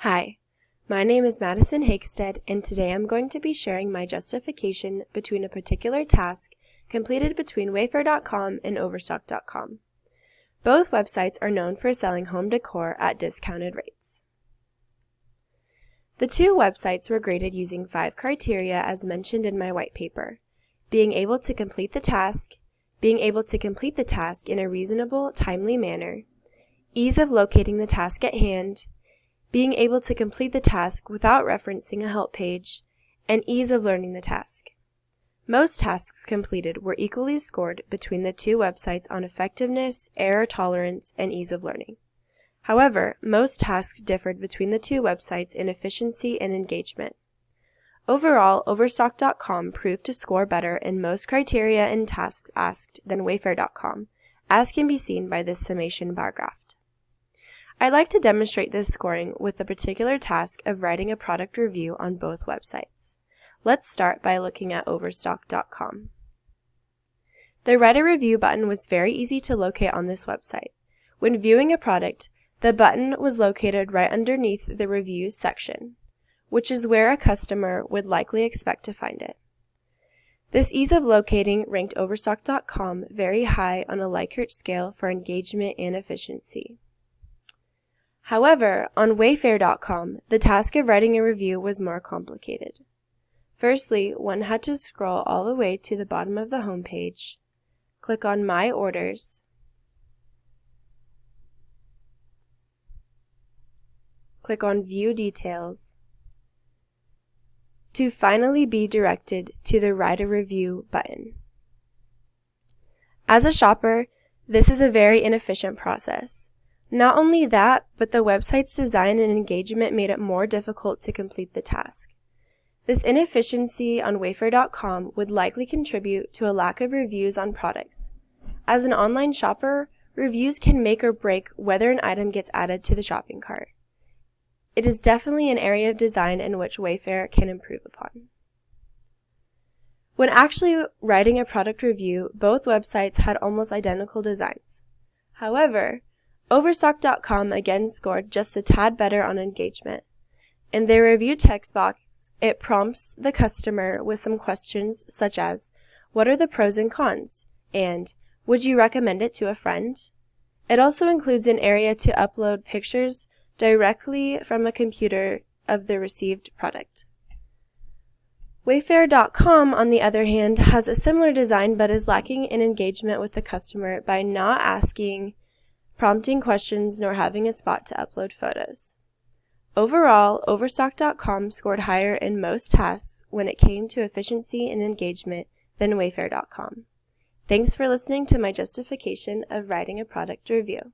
Hi, my name is Madison Hakestead, and today I'm going to be sharing my justification between a particular task completed between Wayfair.com and Overstock.com. Both websites are known for selling home decor at discounted rates. The two websites were graded using 5 criteria as mentioned in my white paper: being able to complete the task, being able to complete the task in a reasonable, timely manner, ease of locating the task at hand, being able to complete the task without referencing a help page, and ease of learning the task. Most tasks completed were equally scored between the two websites on effectiveness, error tolerance, and ease of learning. However, most tasks differed between the two websites in efficiency and engagement. Overall, Overstock.com proved to score better in most criteria and tasks asked than Wayfair.com, as can be seen by this summation bar graph. I'd like to demonstrate this scoring with the particular task of writing a product review on both websites. Let's start by looking at Overstock.com. The Write a Review button was very easy to locate on this website. When viewing a product, the button was located right underneath the Reviews section, which is where a customer would likely expect to find it. This ease of locating ranked Overstock.com very high on a Likert scale for engagement and efficiency. However, on Wayfair.com, the task of writing a review was more complicated. Firstly, one had to scroll all the way to the bottom of the home page, click on My Orders, click on View Details, to finally be directed to the Write a Review button. As a shopper, this is a very inefficient process. Not only that, but the website's design and engagement made it more difficult to complete the task. This inefficiency on Wayfair.com would likely contribute to a lack of reviews on products. As an online shopper, reviews can make or break whether an item gets added to the shopping cart. It is definitely an area of design in which Wayfair can improve upon. When actually writing a product review, both websites had almost identical designs. However, Overstock.com again scored just a tad better on engagement. In their review text box, it prompts the customer with some questions such as, "What are the pros and cons?" and "Would you recommend it to a friend?" It also includes an area to upload pictures directly from a computer of the received product. Wayfair.com, on the other hand, has a similar design but is lacking in engagement with the customer by not prompting questions, nor having a spot to upload photos. Overall, Overstock.com scored higher in most tasks when it came to efficiency and engagement than Wayfair.com. Thanks for listening to my justification of writing a product review.